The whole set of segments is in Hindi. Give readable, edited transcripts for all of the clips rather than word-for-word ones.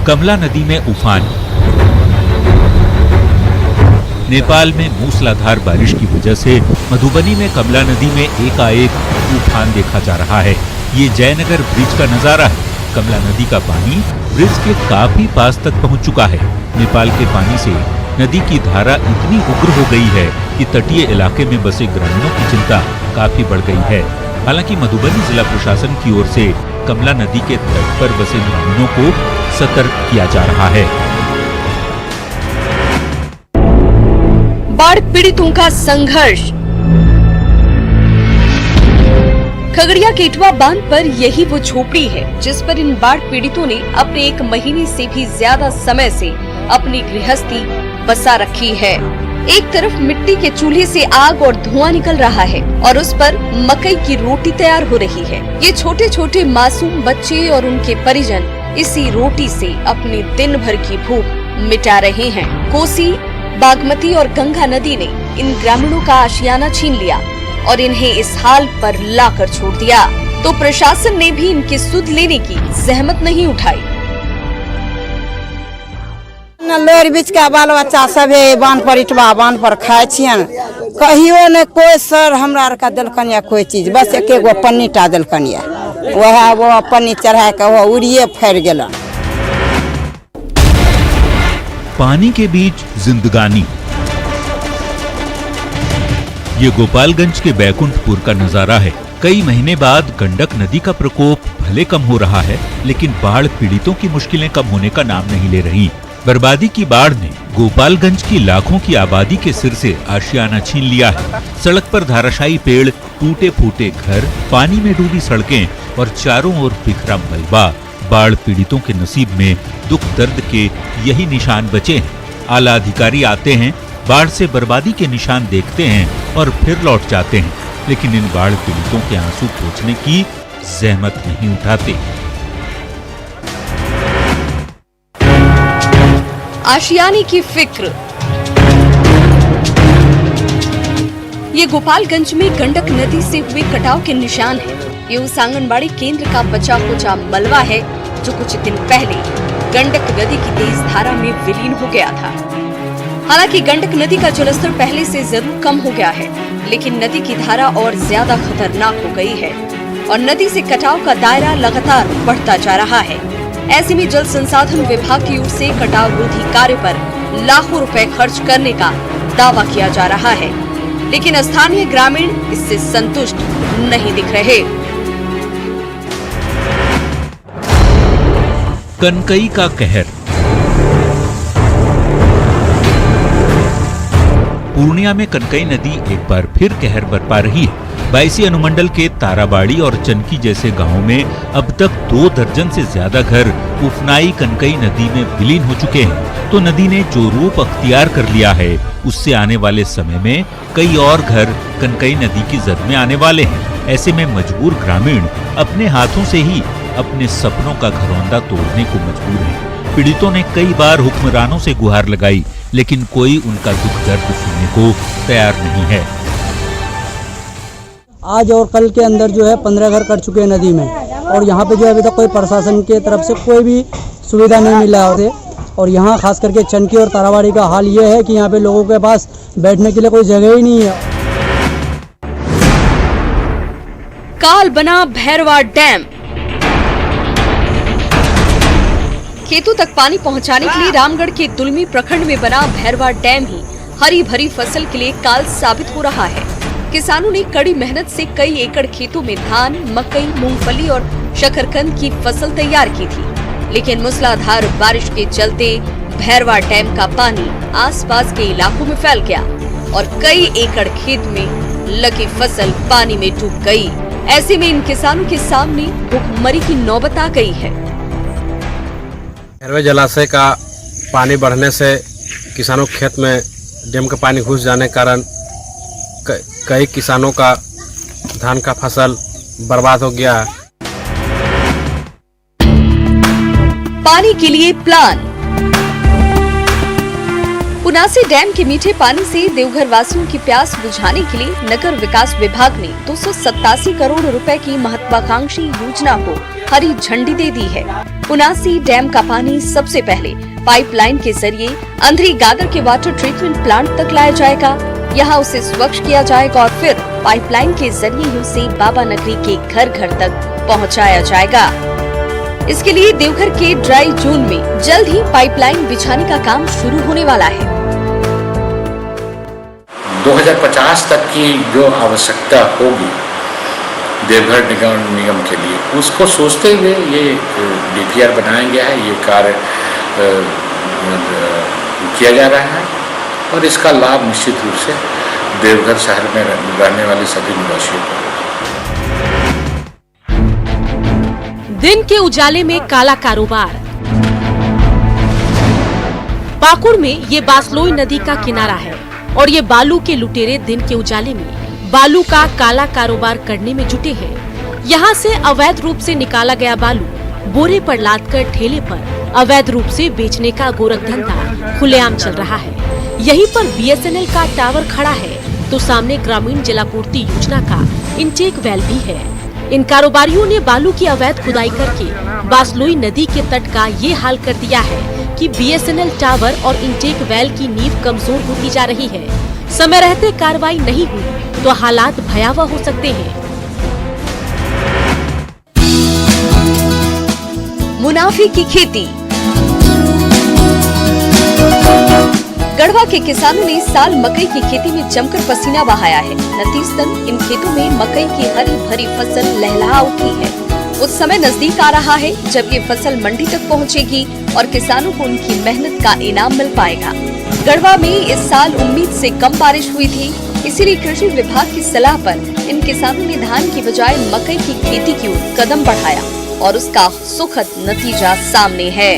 कमला नदी में उफान। नेपाल में मूसलाधार बारिश की वजह से मधुबनी में कमला नदी में एकाएक उफान देखा जा रहा है। ये जयनगर ब्रिज का नजारा है। कमला नदी का पानी ब्रिज के काफी पास तक पहुंच चुका है। नेपाल के पानी से नदी की धारा इतनी उग्र हो गई है कि तटीय इलाके में बसे ग्रामीणों की चिंता काफी बढ़ गई है। हालांकि मधुबनी जिला प्रशासन की ओर से कमला नदी के तट पर बसे ग्रामीणों को सतर्क किया जा रहा है। बाढ़ पीड़ितों का संघर्ष। खगड़िया के इटवा बांध पर यही वो झोपड़ी है जिस पर इन बाढ़ पीड़ितों ने अपने 1 महीने से भी ज्यादा समय से अपनी गृहस्थी बसा रखी है। एक तरफ मिट्टी के चूल्हे से आग और धुआं निकल रहा है और उस पर मकई की रोटी तैयार हो रही है। ये छोटे छोटे मासूम बच्चे और उनके परिजन इसी रोटी से अपने दिन भर की भूख मिटा रहे हैं। कोसी, बागमती और गंगा नदी ने इन ग्रामीणों का आशियाना छीन लिया और इन्हें इस हाल पर लाकर छोड़ दिया, तो प्रशासन ने भी इनकी सुध लेने की जहमत नहीं उठाई। लोर बीच का बाल बच्चा सब बांध पर इटवा बांध पर खाए छियन, कहियो ने कोई सर हमरा आर का दिलकन या कोई चीज, बस एक गो पन्नी टा दिलकन या वह वो पन्नी चढ़ा के वो उड़िए फैर गेलन। पानी के बीच जिंदगानी। ये गोपालगंज के बैकुंठपुर का नजारा है। कई महीने बाद गंडक नदी का प्रकोप भले कम हो रहा है, लेकिन बाढ़ पीड़ितों की मुश्किलें कम होने का नाम नहीं ले रही। बर्बादी की बाढ़ ने गोपालगंज की लाखों की आबादी के सिर से आशियाना छीन लिया है। सड़क पर धाराशायी पेड़, टूटे फूटे घर, पानी में डूबी सड़कें और चारों ओर बिखरा मलबा। बाढ़ पीड़ितों के नसीब में दुख दर्द के यही निशान बचे हैं। आला अधिकारी आते हैं, बाढ़ से बर्बादी के निशान देखते हैं और फिर लौट जाते हैं, लेकिन इन बाढ़ पीड़ितों के आंसू पोंछने की जहमत नहीं उठाते। आशियाने की फिक्र। ये गोपालगंज में गंडक नदी से हुए कटाव के निशान है। ये उस आंगनबाड़ी केंद्र का बचा खुचा मलबा है जो कुछ दिन पहले गंडक नदी की तेज धारा में विलीन हो गया था। हालांकि गंडक नदी का जलस्तर पहले से जरूर कम हो गया है, लेकिन नदी की धारा और ज्यादा खतरनाक हो गई है और नदी से कटाव का दायरा लगातार बढ़ता जा रहा है। ऐसे में जल संसाधन विभाग की ओर से कटाव रोधी कार्य पर लाखों रुपए खर्च करने का दावा किया जा रहा है, लेकिन स्थानीय ग्रामीण इससे संतुष्ट नहीं दिख रहे। कनकई का कहर। पूर्णिया में कनकई नदी एक बार फिर कहर बरपा रही है। बायसी अनुमंडल के ताराबाड़ी और चनकी जैसे गांवों में अब तक 2 दर्जन से ज्यादा घर उफनाई कनकई नदी में विलीन हो चुके हैं। तो नदी ने जो रूप अख्तियार कर लिया है, उससे आने वाले समय में कई और घर कनकई नदी की जद में आने वाले हैं। ऐसे में मजबूर ग्रामीण अपने हाथों से ही अपने सपनों का घरौंदा तोड़ने को मजबूर हैं। पीड़ितों ने कई बार हुक्मरानों से गुहार लगाई, लेकिन कोई उनका दुख दर्द सुनने को तैयार नहीं है। आज और कल के अंदर जो है 15 घर कट चुके हैं नदी में, और यहाँ पे जो अभी तक कोई प्रशासन के तरफ से कोई भी सुविधा नहीं मिला है। और यहाँ खास करके चनकी और ताराबाड़ी का हाल ये है कि यहाँ पे लोगों के पास बैठने के लिए कोई जगह ही नहीं है। काल बना भैरवा डैम। खेतों तक पानी पहुंचाने के लिए रामगढ़ के दुलमी प्रखंड में बना भैरवा डैम ही हरी भरी फसल के लिए काल साबित हो रहा है। किसानों ने कड़ी मेहनत से कई एकड़ खेतों में धान, मकई, मूंगफली और शकरकंद की फसल तैयार की थी, लेकिन मूसलाधार बारिश के चलते भैरवा डैम का पानी आसपास के इलाकों में फैल गया और कई एकड़ खेत में लगी फसल पानी में डूब गई। ऐसे में इन किसानों के सामने भुखमरी की नौबत आ गई है। भैरवा जलाशय का पानी बढ़ने से किसानों के खेत में डैम का पानी घुस जाने के कारण कई किसानों का धान का फसल बर्बाद हो गया है। पानी के लिए प्लान। पुनासी डैम के मीठे पानी से देवघर वासियों की प्यास बुझाने के लिए नगर विकास विभाग ने 287 करोड़ रुपए की महत्वाकांक्षी योजना को हरी झंडी दे दी है। 79 डैम का पानी सबसे पहले पाइपलाइन के जरिए अंधेरी गागर के वाटर ट्रीटमेंट प्लांट तक लाया जाएगा। यहाँ उसे स्वच्छ किया जाएगा और फिर पाइपलाइन के जरिए ही उसे बाबा नगरी के घर घर तक पहुँचाया जाएगा। इसके लिए देवघर के ड्राई जोन में जल्द ही पाइपलाइन बिछाने का काम शुरू होने वाला है। 2050 तक की जो आवश्यकता होगी देवघर निगम के लिए, उसको सोचते हुए ये DPR बनाया गया है। ये कार्य किया जा रहा है और इसका लाभ निश्चित रूप से देवघर शहर में रहने वाले सभी निवासियों को। दिन के उजाले में काला कारोबार। पाकुड़ में ये बासलोई नदी का किनारा है और ये बालू के लुटेरे दिन के उजाले में बालू का काला कारोबार करने में जुटे हैं। यहाँ से अवैध रूप से निकाला गया बालू बोरे पर लादकर ठेले पर अवैध रूप से बेचने का गोरख धंधा खुलेआम चल रहा है। यहीं पर BSNL का टावर खड़ा है तो सामने ग्रामीण जलापूर्ति योजना का इंटेक वेल भी है। इन कारोबारियों ने बालू की अवैध खुदाई करके बासलोई नदी के तट का ये हाल कर दिया है कि BSNL टावर और इंटेक वेल की नींव कमजोर होती जा रही है। समय रहते कार्रवाई नहीं हुई तो हालात भयावह हो सकते हैं। मुनाफे की खेती। गढ़वा के किसानों ने इस साल मकई की खेती में जमकर पसीना बहाया है। नतीजतन इन खेतों में मकई की हरी भरी फसल लहलहा उठी है। उस समय नजदीक आ रहा है जब ये फसल मंडी तक पहुंचेगी और किसानों को उनकी मेहनत का इनाम मिल पाएगा। गढ़वा में इस साल उम्मीद से कम बारिश हुई थी, इसीलिए कृषि विभाग की सलाह पर इन किसानों ने धान की बजाय मकई की खेती की ओर कदम बढ़ाया और उसका सुखद नतीजा सामने है।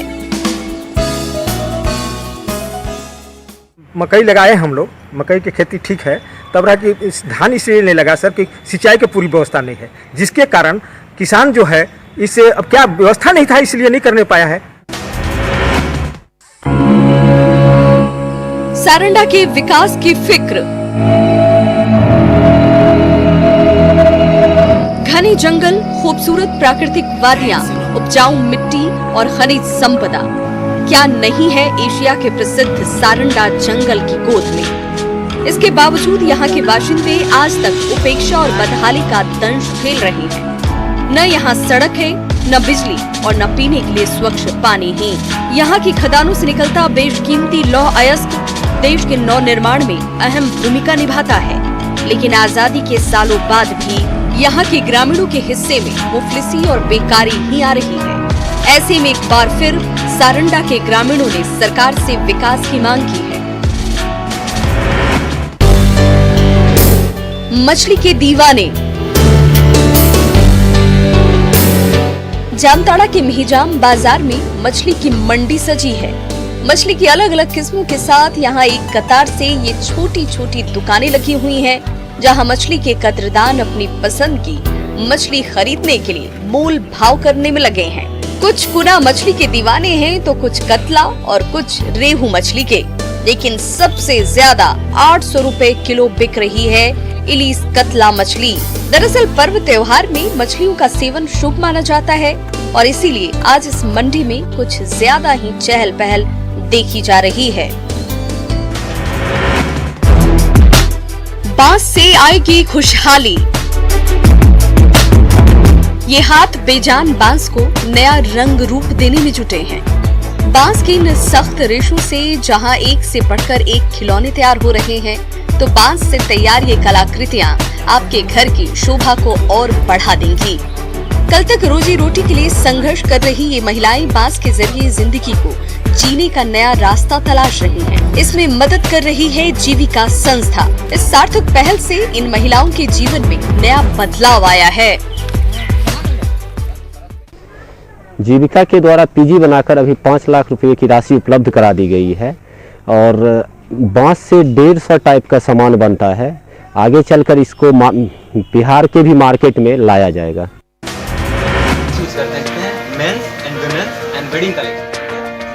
मकई लगाए हम लोग, मकई की खेती ठीक है, तब रहा कि धान इसलिए नहीं लगा सर कि सिंचाई की पूरी व्यवस्था नहीं है, जिसके कारण किसान जो है इससे अब क्या व्यवस्था नहीं था इसलिए नहीं करने पाया है। सारंडा के विकास की फिक्र। घने जंगल, खूबसूरत प्राकृतिक वादियां, उपजाऊ मिट्टी और खनिज संपदा क्या नहीं है एशिया के प्रसिद्ध सारंडा जंगल की गोद में। इसके बावजूद यहाँ के बाशिंदे आज तक उपेक्षा और बदहाली का दंश झेल रहे हैं। न यहाँ सड़क है, न बिजली और न पीने के लिए स्वच्छ पानी ही। यहाँ की खदानों से निकलता बेशकीमती लौह अयस्क देश के नव निर्माण में अहम भूमिका निभाता है। लेकिन आजादी के सालों बाद भी यहाँ के ग्रामीणों के हिस्से में मुफलिसी और बेकारी ही आ रही है। ऐसे में एक बार फिर सारंडा के ग्रामीणों ने सरकार से विकास की मांग की है। मछली के दीवाने। जामताड़ा के मिहिजाम बाजार में मछली की मंडी सजी है। मछली की अलग अलग किस्मों के साथ यहाँ एक कतार से ये छोटी छोटी दुकानें लगी हुई हैं, जहाँ मछली के कद्रदान अपनी पसंद की मछली खरीदने के लिए मोल भाव करने में लगे हैं। कुछ पुना मछली के दीवाने हैं तो कुछ कतला और कुछ रेहू मछली के, लेकिन सबसे ज्यादा 800 रुपए किलो बिक रही है इलीस कतला मछली। दरअसल पर्व त्योहार में मछलियों का सेवन शुभ माना जाता है और इसीलिए आज इस मंडी में कुछ ज्यादा ही चहल पहल देखी जा रही है। बांस से आएगी खुशहाली। ये हाथ बेजान बांस को नया रंग रूप देने में जुटे हैं। बांस की इन सख्त रेशों से जहां एक से बढ़कर एक खिलौने तैयार हो रहे हैं, तो बांस से तैयार ये कलाकृतियां आपके घर की शोभा को और बढ़ा देंगी। कल तक रोजी रोटी के लिए संघर्ष कर रही ये महिलाएं बांस के जरिए जिंदगी को जीने का नया रास्ता तलाश रही हैं। इसमें मदद कर रही है जीविका संस्था। इस सार्थक पहल से इन महिलाओं के जीवन में नया बदलाव आया है। जीविका के द्वारा पीजी बनाकर अभी 5 लाख रुपए की राशि उपलब्ध करा दी गई है और बांस से 150 टाइप का सामान बनता है। आगे चलकर इसको बिहार के भी मार्केट में लाया जाएगा।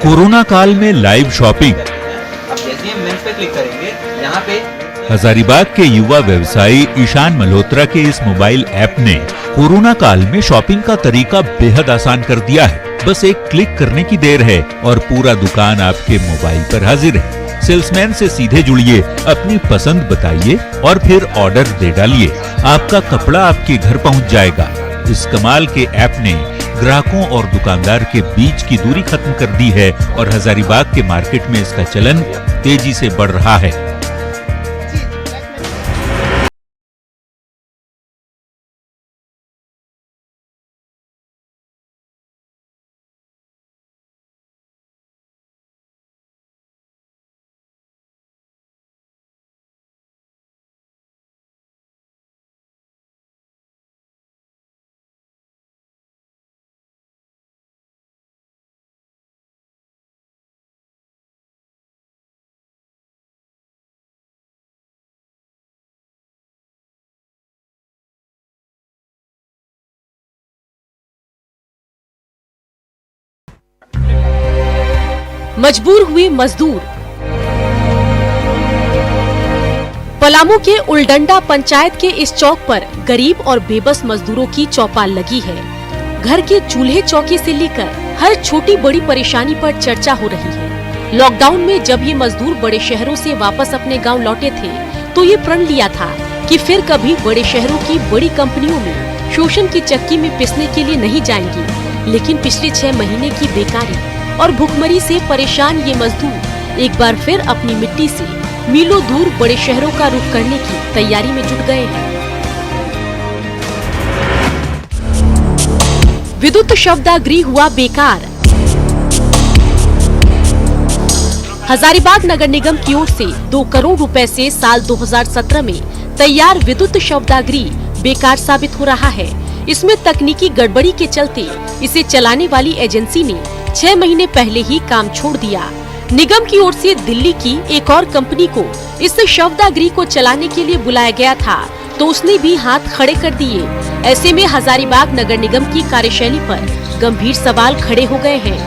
कोरोना काल में लाइव शॉपिंग। अब जैसे ही मेंस पे क्लिक करेंगे, यहाँ पे हजारीबाग के युवा व्यवसायी ईशान मल्होत्रा के इस मोबाइल ऐप ने कोरोना काल में शॉपिंग का तरीका बेहद आसान कर दिया है। बस एक क्लिक करने की देर है और पूरा दुकान आपके मोबाइल पर हाजिर है। सेल्समैन से सीधे जुड़िए, अपनी पसंद बताइए और फिर ऑर्डर दे डालिए। आपका कपड़ा आपके घर पहुंच जाएगा। इस कमाल के ऐप ने ग्राहकों और दुकानदार के बीच की दूरी खत्म कर दी है और हजारीबाग के मार्केट में इसका चलन तेजी से बढ़ रहा है। मजबूर हुए मजदूर। पलामू के उलडंडा पंचायत के इस चौक पर गरीब और बेबस मजदूरों की चौपाल लगी है। घर के चूल्हे चौके से लेकर हर छोटी बड़ी परेशानी पर चर्चा हो रही है। लॉकडाउन में जब ये मजदूर बड़े शहरों से वापस अपने गांव लौटे थे तो ये प्रण लिया था कि फिर कभी बड़े शहरों की बड़ी कंपनियों में शोषण की चक्की में पिसने के लिए नहीं जाएंगी। लेकिन पिछले 6 महीने की बेकारी और भुखमरी से परेशान ये मजदूर एक बार फिर अपनी मिट्टी से मीलों दूर बड़े शहरों का रुख करने की तैयारी में जुट गए हैं। विद्युत शवदाह हुआ बेकार। हजारीबाग नगर निगम की ओर से 2 करोड़ रुपए से साल 2017 में तैयार विद्युत शवदाह बेकार साबित हो रहा है। इसमें तकनीकी गड़बड़ी के चलते इसे चलाने वाली एजेंसी ने 6 महीने पहले ही काम छोड़ दिया। निगम की ओर से दिल्ली की एक और कंपनी को इस शवदाह को चलाने के लिए बुलाया गया था तो उसने भी हाथ खड़े कर दिए। ऐसे में हजारीबाग नगर निगम की कार्यशैली पर गंभीर सवाल खड़े हो गए हैं।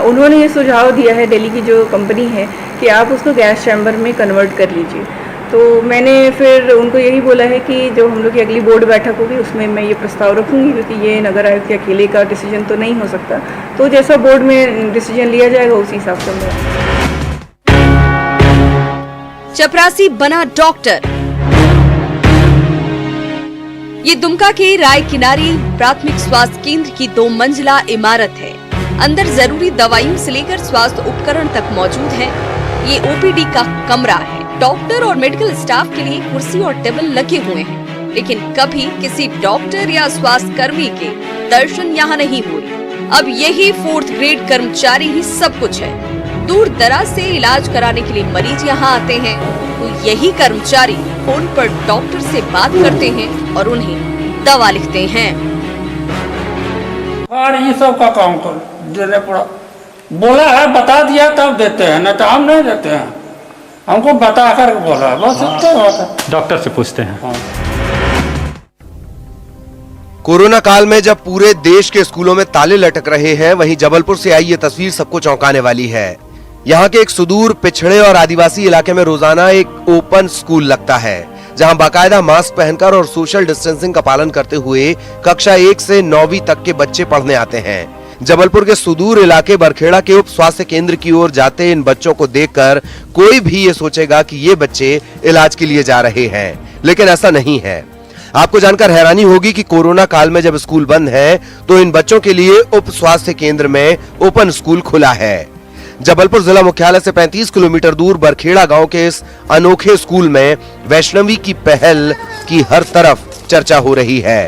उन्होंने ये सुझाव दिया है दिल्ली की जो कंपनी है कि आप उसको गैस चैम्बर में कन्वर्ट कर लीजिए। तो मैंने फिर उनको यही बोला है कि जो हम लोग की अगली बोर्ड बैठक होगी उसमें मैं ये प्रस्ताव रखूंगी, क्योंकि ये नगर आयुक्त के अकेले का डिसीजन तो नहीं हो सकता। तो जैसा बोर्ड में डिसीजन लिया जाएगा उसी हिसाब से मैं। चपरासी बना डॉक्टर। ये दुमका के राय किनारे प्राथमिक स्वास्थ्य केंद्र की 2 मंजिला इमारत है। अंदर जरूरी दवाइयों से लेकर स्वास्थ्य उपकरण तक मौजूद है। ये ओपीडी का कमरा है। डॉक्टर और मेडिकल स्टाफ के लिए कुर्सी और टेबल लगे हुए हैं, लेकिन कभी किसी डॉक्टर या स्वास्थ्य कर्मी के दर्शन यहाँ नहीं हुए। अब यही 4th ग्रेड कर्मचारी ही सब कुछ है। दूर दराज से इलाज कराने के लिए मरीज यहाँ आते हैं तो यही कर्मचारी फोन पर डॉक्टर से बात करते हैं और उन्हें दवा लिखते हैं। और ये सब का काम कर देने पड़ा, बोला है बता दिया तब देते हैं, नहीं तो हम नहीं देते हैं। हमको बता कर बोला, बस इतना बात है। डॉक्टर से पूछते हैं। हाँ। कोरोना काल में जब पूरे देश के स्कूलों में ताले लटक रहे हैं, वहीं जबलपुर से आई ये तस्वीर सबको चौंकाने वाली है। यहाँ के एक सुदूर पिछड़े और आदिवासी इलाके में रोजाना एक ओपन स्कूल लगता है, जहाँ बाकायदा मास्क पहनकर और सोशल डिस्टेंसिंग का पालन करते हुए कक्षा 1 से 9वीं तक के बच्चे पढ़ने आते हैं। जबलपुर के सुदूर इलाके बरखेड़ा के उप स्वास्थ्य केंद्र की ओर जाते इन बच्चों को देखकर कोई भी ये सोचेगा कि ये बच्चे इलाज के लिए जा रहे हैं, लेकिन ऐसा नहीं है। आपको जानकर हैरानी होगी कि कोरोना काल में जब स्कूल बंद है तो इन बच्चों के लिए उप स्वास्थ्य केंद्र में ओपन स्कूल खुला है। जबलपुर जिला मुख्यालय से 35 किलोमीटर दूर बरखेड़ा गांव के इस अनोखे स्कूल में वैष्णवी की पहल की हर तरफ चर्चा हो रही है।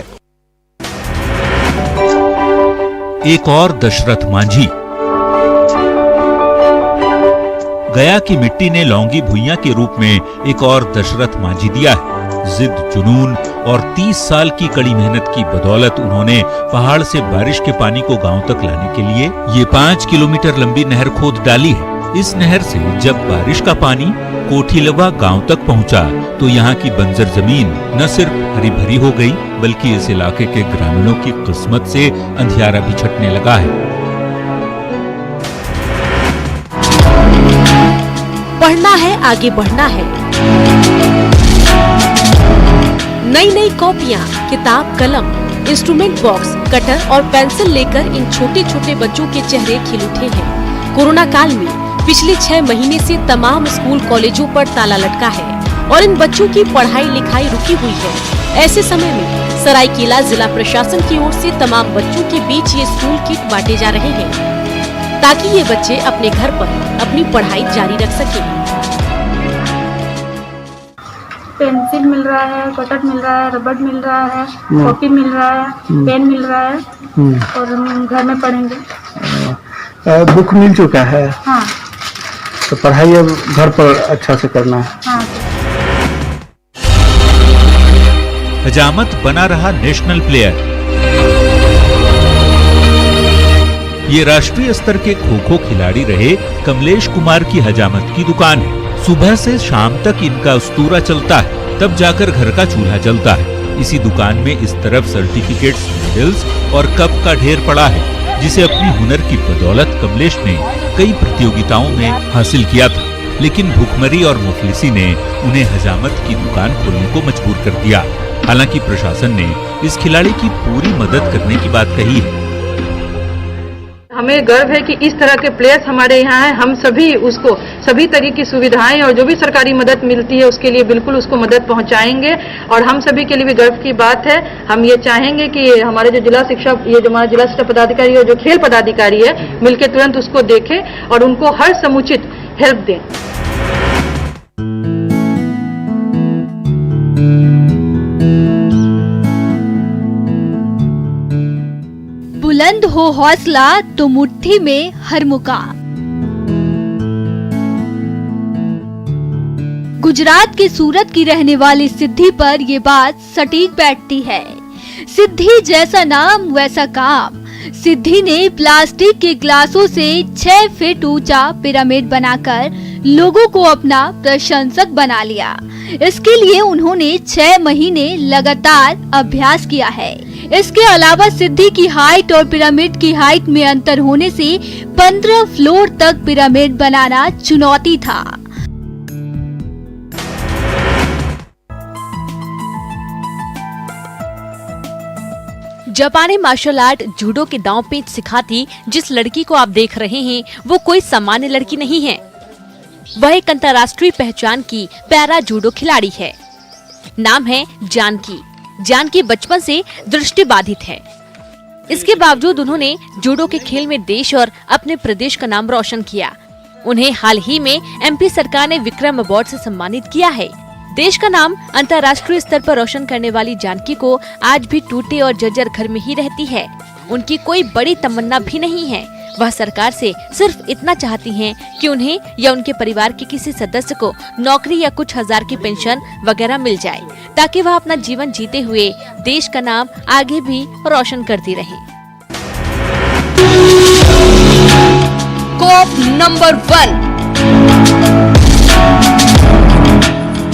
एक और दशरथ मांझी। गया की मिट्टी ने लौंगी भुइयां के रूप में एक और दशरथ मांझी दिया है। जिद, जुनून और 30 साल की कड़ी मेहनत की बदौलत उन्होंने पहाड़ से बारिश के पानी को गांव तक लाने के लिए ये 5 किलोमीटर लंबी नहर खोद डाली है। इस नहर से जब बारिश का पानी कोठीलवा गांव तक पहुंचा तो यहाँ की बंजर जमीन न सिर्फ हरी भरी हो गई, बल्कि इस इलाके के ग्रामीणों की किस्मत से अंधियारा भी छटने लगा है। पढ़ना है, आगे बढ़ना है। नई नई कॉपियाँ, किताब, कलम, इंस्ट्रूमेंट बॉक्स, कटर और पेंसिल लेकर इन छोटे छोटे बच्चों के चेहरे खिल उठे हैं। कोरोना काल में पिछले 6 महीने से तमाम स्कूल कॉलेजों पर ताला लटका है और इन बच्चों की पढ़ाई लिखाई रुकी हुई है। ऐसे समय में सरायकेला जिला प्रशासन की ओर से तमाम बच्चों के बीच ये स्कूल किट बांटे जा रहे हैं ताकि ये बच्चे अपने घर पर अपनी पढ़ाई जारी रख सकें। पेंसिल मिल रहा है, कटर मिल रहा है, रबड़ मिल रहा है, कॉपी मिल रहा है, पेन मिल रहा है और हम घर में पढ़ेंगे। बुक मिल चुका है। हाँ। तो पढ़ाई अब घर पर अच्छा से करना है। हाँ। हजामत बना रहा नेशनल प्लेयर। ये राष्ट्रीय स्तर के खो-खो खिलाड़ी रहे कमलेश कुमार की हजामत की दुकान है। सुबह से शाम तक इनका उस्तूरा चलता है, तब जाकर घर का चूल्हा जलता है। इसी दुकान में इस तरफ सर्टिफिकेट्स, मेडल्स और कप का ढेर पड़ा है, जिसे अपनी हुनर की बदौलत कमलेश ने कई प्रतियोगिताओं में हासिल किया था। लेकिन भूखमरी और मुफलिसी ने उन्हें हजामत की दुकान खोलने को मजबूर कर दिया। हालांकि प्रशासन ने इस खिलाड़ी की पूरी मदद करने की बात कही है। हमें गर्व है कि इस तरह के प्लेयर्स हमारे यहाँ हैं। हम सभी उसको सभी तरह की सुविधाएं और जो भी सरकारी मदद मिलती है उसके लिए बिल्कुल उसको मदद पहुंचाएंगे और हम सभी के लिए भी गर्व की बात है। हम ये चाहेंगे कि हमारे जो जिला शिक्षा पदाधिकारी और जो खेल पदाधिकारी है मिलकर तुरंत उसको देखें और उनको हर समुचित हेल्प दें। बुलंद हो हौसला तो मुट्ठी में हर मुकाम। गुजरात के सूरत की रहने वाली सिद्धि पर ये बात सटीक बैठती है। सिद्धि जैसा नाम वैसा काम। सिद्धि ने प्लास्टिक के ग्लासों से 6 फीट ऊंचा पिरामिड बनाकर लोगों को अपना प्रशंसक बना लिया। इसके लिए उन्होंने 6 महीने लगातार अभ्यास किया है। इसके अलावा सिद्धि की हाइट और पिरामिड की हाइट में अंतर होने से 15 फ्लोर तक पिरामिड बनाना चुनौती था। जापानी मार्शल आर्ट जूडो के दांव पेच सिखाती जिस लड़की को आप देख रहे हैं वो कोई सामान्य लड़की नहीं है। वह एक अंतर्राष्ट्रीय पहचान की पैरा जूडो खिलाड़ी है। नाम है जानकी। जानकी बचपन से दृष्टिबाधित है। इसके बावजूद उन्होंने जूडो के खेल में देश और अपने प्रदेश का नाम रोशन किया। उन्हें हाल ही में एमपी सरकार ने विक्रम अवार्ड से सम्मानित किया है। देश का नाम अंतर्राष्ट्रीय स्तर पर रोशन करने वाली जानकी को आज भी टूटे और जर्जर घर में ही रहती है। उनकी कोई बड़ी तमन्ना भी नहीं है। वह सरकार से सिर्फ इतना चाहती हैं कि उन्हें या उनके परिवार के किसी सदस्य को नौकरी या कुछ हजार की पेंशन वगैरह मिल जाए, ताकि वह अपना जीवन जीते हुए देश का नाम आगे भी रोशन करती रहे। कोप नंबर 1।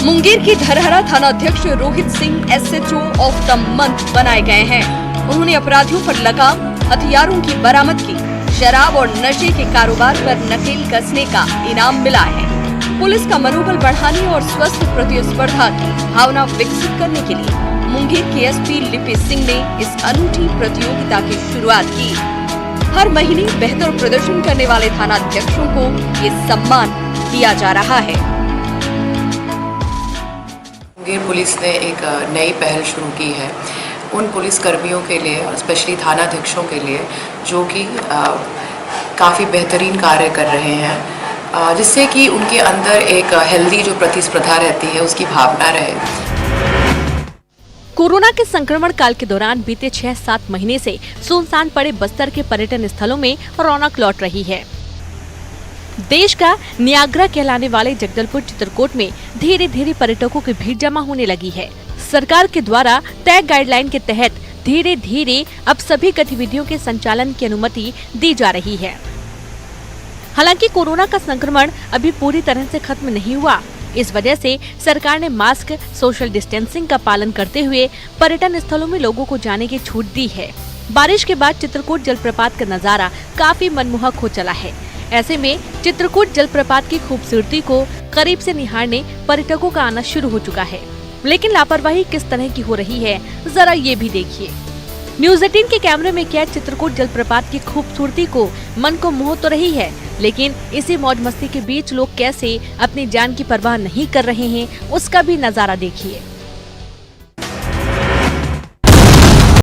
मुंगेर के धरहरा थाना अध्यक्ष Rohit Singh SHO of the month बनाए गए हैं। उन्होंने अपराधियों पर लगाम, हथियारों की बरामद की, शराब और नशे के कारोबार पर नकेल कसने का इनाम मिला है। पुलिस का मनोबल बढ़ाने और स्वस्थ प्रतिस्पर्धा की भावना विकसित करने के लिए मुंगेर के SP लिपि सिंह ने इस अनूठी प्रतियोगिता की शुरुआत की। हर महीने बेहतर प्रदर्शन करने वाले थाना अध्यक्षों को ये सम्मान दिया जा रहा है। मुंगेर पुलिस ने एक नई पहल शुरू की है उन पुलिस कर्मियों के लिए और स्पेशली थाना अध्यक्षों के लिए जो कि काफ़ी बेहतरीन कार्य कर रहे हैं, जिससे कि उनके अंदर एक हेल्दी जो प्रतिस्पर्धा रहती है उसकी भावना रहे। कोरोना के संक्रमण काल के दौरान बीते 6-7 महीने से सुनसान पड़े बस्तर के पर्यटन स्थलों में रौनक लौट रही है। देश का नियाग्रा कहलाने वाले जगदलपुर चित्रकूट में धीरे धीरे पर्यटकों की भीड़ जमा होने लगी है। सरकार के द्वारा तय गाइडलाइन के तहत धीरे धीरे अब सभी गतिविधियों के संचालन की अनुमति दी जा रही है। हालांकि कोरोना का संक्रमण अभी पूरी तरह से खत्म नहीं हुआ। इस वजह से सरकार ने मास्क, सोशल डिस्टेंसिंग का पालन करते हुए पर्यटन स्थलों में लोगों को जाने की छूट दी है। बारिश के बाद चित्रकूट जलप्रपात का नजारा काफी मनमोहक हो चला है। ऐसे में चित्रकूट जलप्रपात की खूबसूरती को करीब से निहारने पर्यटकों का आना शुरू हो चुका है, लेकिन लापरवाही किस तरह की हो रही है जरा ये भी देखिए। न्यूज़ 18 के कैमरे में कैद चित्रकूट जलप्रपात की खूबसूरती को मन को मोह तो रही है, लेकिन इसी मौज मस्ती के बीच लोग कैसे अपनी जान की परवाह नहीं कर रहे हैं उसका भी नजारा देखिए।